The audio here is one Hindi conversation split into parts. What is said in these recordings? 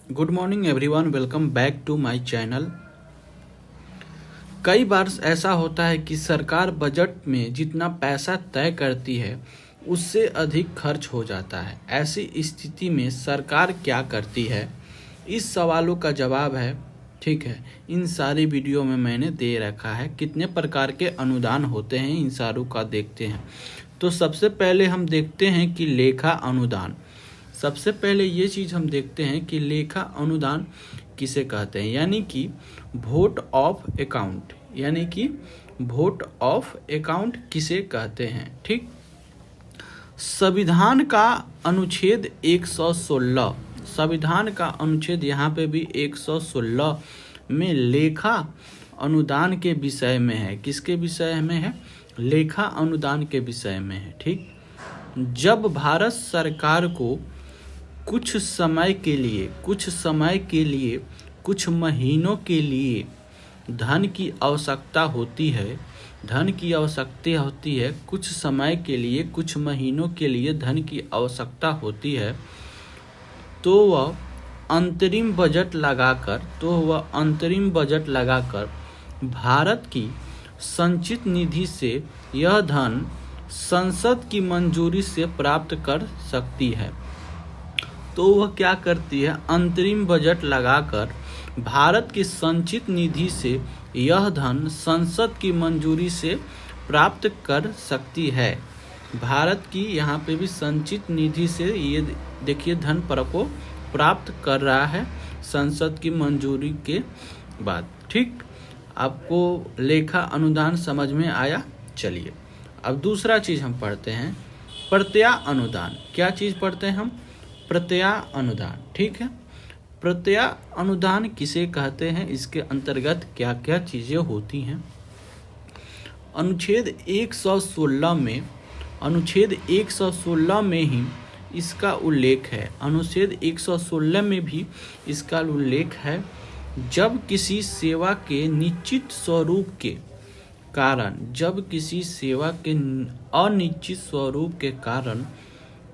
Good morning everyone, welcome back to my channel. कई बार ऐसा होता है कि सरकार बजट में जितना पैसा तय करती है उससे अधिक खर्च हो जाता है। ऐसी स्थिति में सरकार क्या करती है, इस सवालों का जवाब है, ठीक है, इन सारी वीडियो में मैंने दे रखा है। कितने प्रकार के अनुदान होते हैं इन सारों का देखते हैं। तो सबसे पहले हम देखते हैं कि लेखा अनुदान। सबसे पहले ये चीज़ हम देखते हैं कि लेखा अनुदान किसे कहते हैं, यानी कि वोट ऑफ अकाउंट, यानी कि वोट ऑफ अकाउंट किसे कहते हैं। ठीक, संविधान का अनुच्छेद 116, संविधान का अनुच्छेद यहाँ पे भी 116 में लेखा अनुदान के विषय में है। किसके विषय में है? लेखा अनुदान के विषय में है। ठीक, जब भारत सरकार को कुछ समय के लिए कुछ महीनों के लिए धन की आवश्यकता होती है, कुछ समय के लिए कुछ महीनों के लिए धन की आवश्यकता होती है, तो वह अंतरिम बजट लगाकर भारत की संचित निधि से यह धन संसद की मंजूरी से प्राप्त कर सकती है। तो वह क्या करती है? अंतरिम बजट लगाकर भारत की संचित निधि से यह धन संसद की मंजूरी से प्राप्त कर सकती है। भारत की यहाँ पे भी संचित निधि से ये देखिए धन पर को प्राप्त कर रहा है संसद की मंजूरी के बाद। ठीक, आपको लेखा अनुदान समझ में आया। चलिए अब दूसरा चीज़ हम पढ़ते हैं, प्रत्यय अनुदान। क्या चीज़ पढ़ते हैं हम? प्रत्यय अनुदान। ठीक है, प्रत्यय अनुदान किसे कहते हैं, इसके अंतर्गत क्या क्या चीज़ें होती हैं। अनुच्छेद 116 में ही इसका उल्लेख है। अनुच्छेद 116 में भी इसका उल्लेख है। जब किसी सेवा के निश्चित स्वरूप के कारण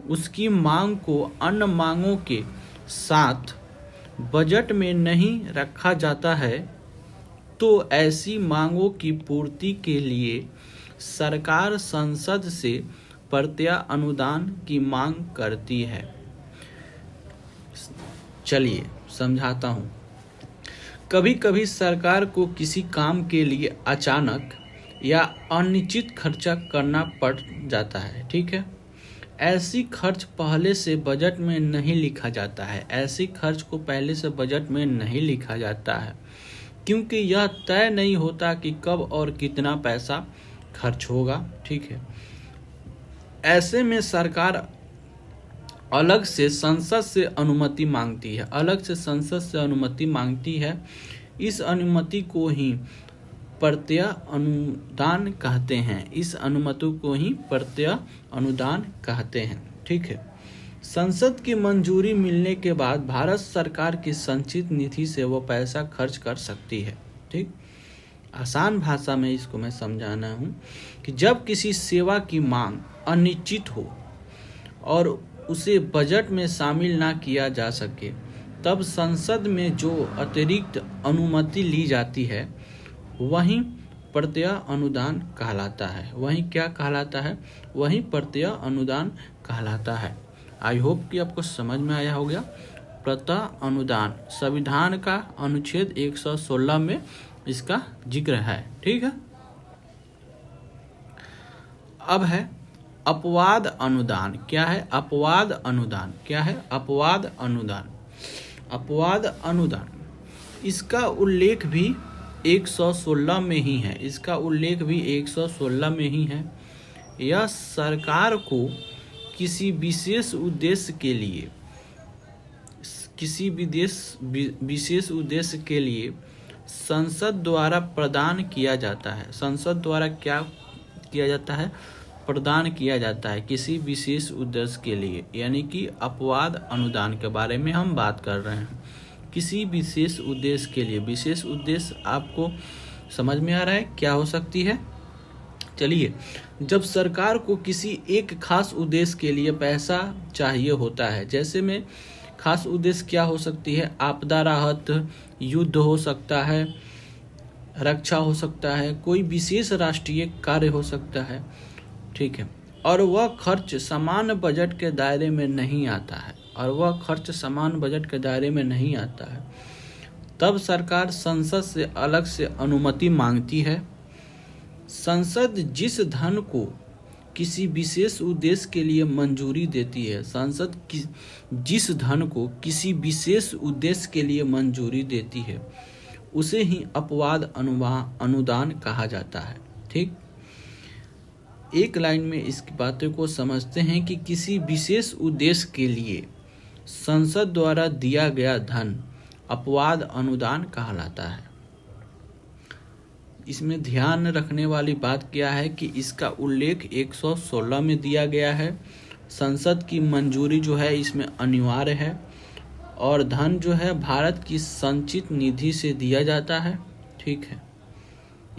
उसकी मांग को अन्य मांगों के साथ बजट में नहीं रखा जाता है, तो ऐसी मांगों की पूर्ति के लिए सरकार संसद से प्रत्यय अनुदान की मांग करती है। चलिए समझाता हूँ। कभी कभी सरकार को किसी काम के लिए अचानक या अनिश्चित खर्चा करना पड़ जाता है। ठीक है, ऐसी खर्च पहले से बजट में नहीं लिखा जाता है। क्योंकि यह तय नहीं होता कि कब और कितना पैसा खर्च होगा। ठीक है, ऐसे में सरकार अलग से संसद से अनुमति मांगती है। इस अनुमति को ही प्रत्यय अनुदान कहते हैं। ठीक है, संसद की मंजूरी मिलने के बाद भारत सरकार की संचित निधि से वो पैसा खर्च कर सकती है। ठीक, आसान भाषा में इसको मैं समझाना हूँ कि जब किसी सेवा की मांग अनिश्चित हो और उसे बजट में शामिल ना किया जा सके, तब संसद में जो अतिरिक्त अनुमति ली जाती है वही प्रत्यय अनुदान कहलाता है। वही प्रत्यय अनुदान कहलाता है। आई होप कि आपको समझ में आया होगा। प्रत्यय अनुदान संविधान का अनुच्छेद 116 में इसका जिक्र है। ठीक है, अब है अपवाद अनुदान। क्या है अपवाद अनुदान? इसका उल्लेख भी 116 में ही है। यह सरकार को किसी विशेष उद्देश्य के लिए संसद द्वारा प्रदान किया जाता है। प्रदान किया जाता है किसी विशेष उद्देश्य के लिए, यानी कि अपवाद अनुदान के बारे में हम बात कर रहे हैं। किसी विशेष उद्देश्य के लिए, विशेष उद्देश्य आपको समझ में आ रहा है क्या हो सकती है? चलिए, जब सरकार को किसी एक खास उद्देश्य के लिए पैसा चाहिए होता है, जैसे में खास उद्देश्य क्या हो सकती है? आपदा राहत, युद्ध हो सकता है, रक्षा हो सकता है, कोई विशेष राष्ट्रीय कार्य हो सकता है, ठीक है। और वह खर्च सामान्य बजट के दायरे में नहीं आता है, तब सरकार संसद से अलग से अनुमति मांगती है। संसद जिस धन को किसी विशेष उद्देश्य के लिए मंजूरी देती है, जिस धन को किसी विशेष उद्देश्य के लिए मंजूरी देती है, उसे ही अपवाद अनुदान कहा जाता है, ठीक। एक लाइन में इसकी बातों को समझते हैं कि किसी विशेष उद्देश्य के लिए संसद द्वारा दिया गया धन अपवाद अनुदान कहलाता है। इसमें ध्यान रखने वाली बात क्या है कि इसका उल्लेख 116 में दिया गया है। संसद की मंजूरी जो है इसमें अनिवार्य है, और धन जो है भारत की संचित निधि से दिया जाता है, ठीक है।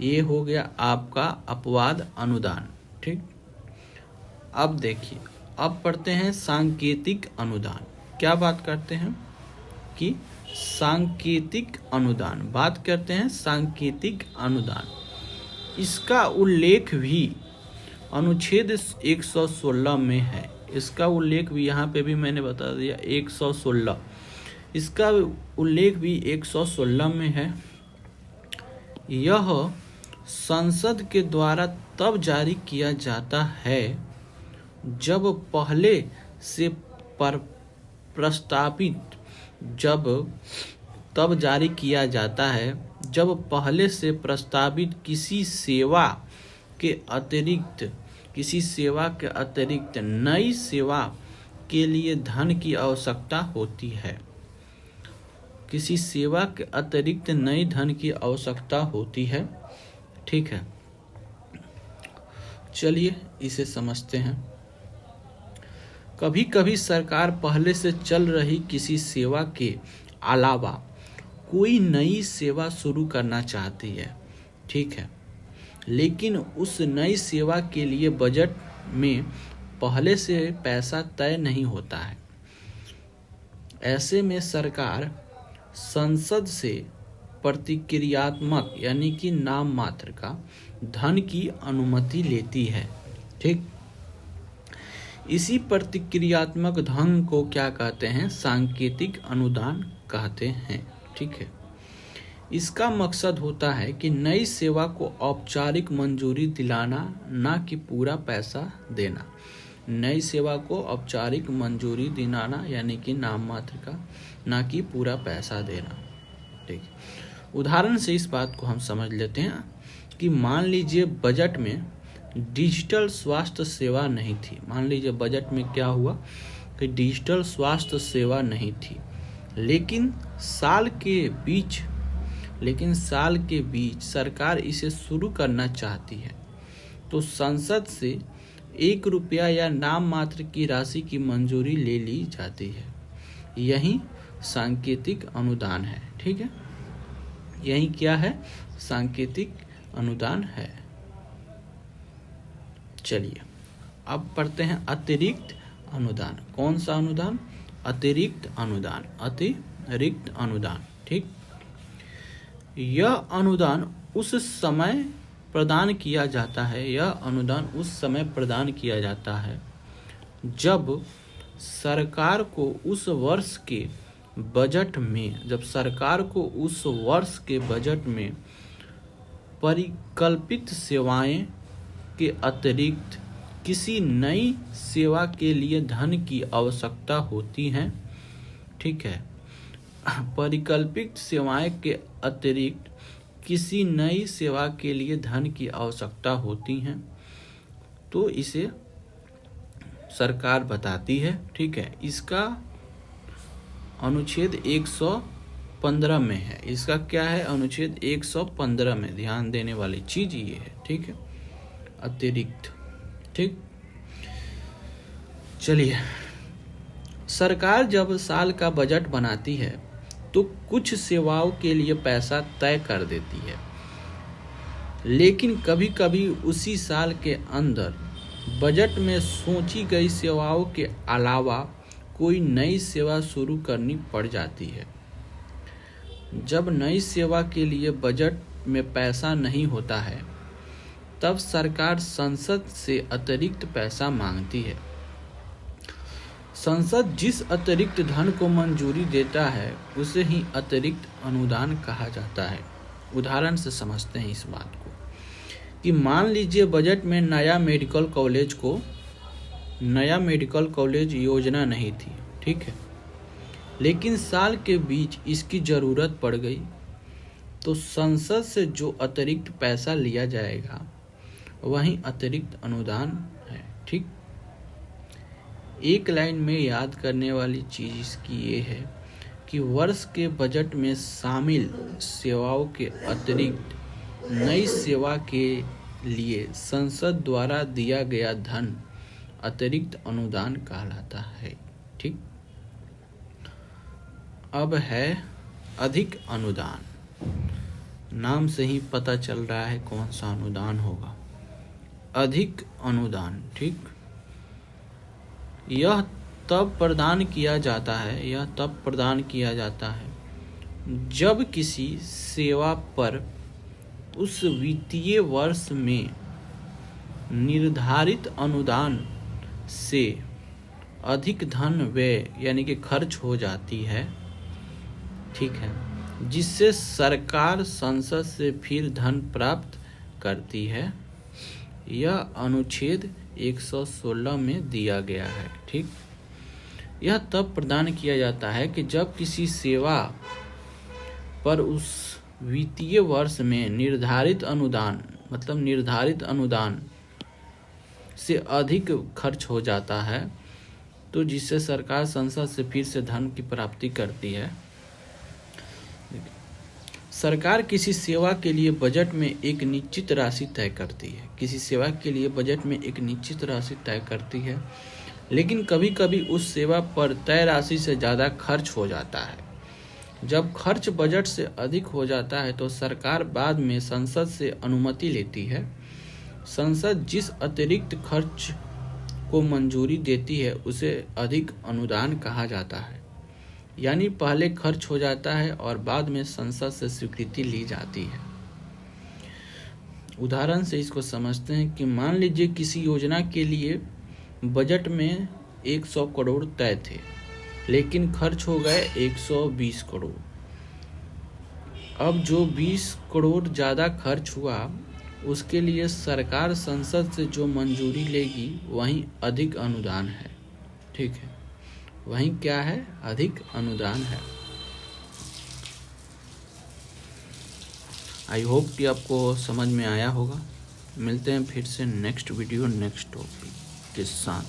ये हो गया आपका अपवाद अनुदान, ठीक। अब देखिए, अब पढ़ते हैं सांकेतिक अनुदान। क्या बात करते हैं कि सांकेतिक अनुदान, बात करते हैं सांकेतिक अनुदान। इसका उल्लेख भी अनुच्छेद 116 में है। इसका उल्लेख भी यहाँ पे भी मैंने बता दिया 116, इसका उल्लेख भी 116 में है। यह संसद के द्वारा तब जारी किया जाता है जब पहले से प्रस्तावित किसी सेवा के अतिरिक्त नई सेवा के लिए धन की आवश्यकता होती है। किसी सेवा के अतिरिक्त नई धन की आवश्यकता होती है, ठीक है। चलिए इसे समझते हैं। कभी कभी सरकार पहले से चल रही किसी सेवा के अलावा कोई नई सेवा शुरू करना चाहती है, ठीक है, लेकिन उस नई सेवा के लिए बजट में पहले से पैसा तय नहीं होता है। ऐसे में सरकार संसद से प्रतिक्रियात्मक यानी कि नाम मात्र का धन की अनुमति लेती है, ठीक। इसी प्रतिक्रियात्मक धन को क्या कहते हैं? सांकेतिक अनुदान कहते हैं, ठीक है। इसका मकसद होता है कि नई सेवा को औपचारिक मंजूरी दिलाना, ना कि पूरा पैसा देना। नई सेवा को औपचारिक मंजूरी दिलाना यानी कि नाम मात्र का, ना कि पूरा पैसा देना, ठीक। उदाहरण से इस बात को हम समझ लेते हैं कि मान लीजिए बजट में डिजिटल स्वास्थ्य सेवा नहीं थी। मान लीजिए बजट में क्या हुआ कि डिजिटल स्वास्थ्य सेवा नहीं थी, लेकिन साल के बीच सरकार इसे शुरू करना चाहती है, तो संसद से 1 रुपया या नाम मात्र की राशि की मंजूरी ले ली जाती है। यही सांकेतिक अनुदान है, ठीक है। यही क्या है? सांकेतिक अनुदान है। चलिए अब पढ़ते हैं अतिरिक्त अनुदान। कौन सा अनुदान? अतिरिक्त अनुदान, ठीक। यह अनुदान उस समय प्रदान किया जाता है जब सरकार को उस वर्ष के बजट में परिकल्पित सेवाएं के अतिरिक्त किसी नई सेवा के लिए धन की आवश्यकता होती है, ठीक है। परिकल्पित सेवाएं के अतिरिक्त किसी नई सेवा के लिए धन की आवश्यकता होती हैं, तो इसे सरकार बताती है, ठीक है। इसका अनुच्छेद 115 में है। इसका क्या है? अनुच्छेद 115 में ध्यान देने वाली चीज ये है, ठीक है। अतिरिक्त, ठीक। चलिए, सरकार जब साल का बजट बनाती है तो कुछ सेवाओं के लिए पैसा तय कर देती है, लेकिन कभी कभी उसी साल के अंदर बजट में सोची गई सेवाओं के अलावा कोई नई सेवा शुरू करनी पड़ जाती है। जब नई सेवा के लिए बजट में पैसा नहीं होता है तब सरकार संसद से अतिरिक्त पैसा मांगती है। संसद जिस अतिरिक्त धन को मंजूरी देता है उसे ही अतिरिक्त अनुदान कहा जाता है। उदाहरण से समझते हैं इस बात को कि मान लीजिए बजट में नया मेडिकल कॉलेज योजना नहीं थी, ठीक है, लेकिन साल के बीच इसकी ज़रूरत पड़ गई तो संसद से जो अतिरिक्त पैसा लिया जाएगा वही अतिरिक्त अनुदान है। ठीक, एक लाइन में याद करने वाली चीज़ इसकी ये है कि वर्ष के बजट में शामिल सेवाओं के अतिरिक्त नई सेवा के लिए संसद द्वारा दिया गया धन अतिरिक्त अनुदान कहलाता है। ठीक, अब है अधिक अनुदान। नाम से ही पता चल रहा है कौन सा अनुदान होगा। अधिक अनुदान, ठीक, यह तब प्रदान किया जाता है जब किसी सेवा पर उस वित्तीय वर्ष में निर्धारित अनुदान से अधिक धन व्यय यानी कि खर्च हो जाती है, ठीक है, जिससे सरकार संसद से फिर धन प्राप्त करती है। यह अनुच्छेद 116 में दिया गया है। ठीक, यह तब प्रदान किया जाता है कि जब किसी सेवा पर उस वित्तीय वर्ष में निर्धारित अनुदान से अधिक खर्च हो जाता है, तो जिससे सरकार संसद से फिर से धन की प्राप्ति करती है। सरकार किसी सेवा के लिए बजट में एक निश्चित राशि तय करती है, लेकिन कभी कभी उस सेवा पर तय राशि से ज़्यादा खर्च हो जाता है। जब खर्च बजट से अधिक हो जाता है तो सरकार बाद में संसद से अनुमति लेती है। संसद जिस अतिरिक्त खर्च को मंजूरी देती है उसे अधिक अनुदान कहा जाता है। यानी पहले खर्च हो जाता है और बाद में संसद से स्वीकृति ली जाती है। उदाहरण से इसको समझते हैं कि मान लीजिए किसी योजना के लिए बजट में 100 करोड़ तय थे, लेकिन खर्च हो गए 120 करोड़। अब जो 20 करोड़ ज़्यादा खर्च हुआ उसके लिए सरकार संसद से जो मंजूरी लेगी वही अधिक अनुदान है। ठीक है, वही क्या है? अधिक अनुदान है। आई होप कि आपको समझ में आया होगा। मिलते हैं फिर से नेक्स्ट वीडियो नेक्स्ट टॉपिक के साथ।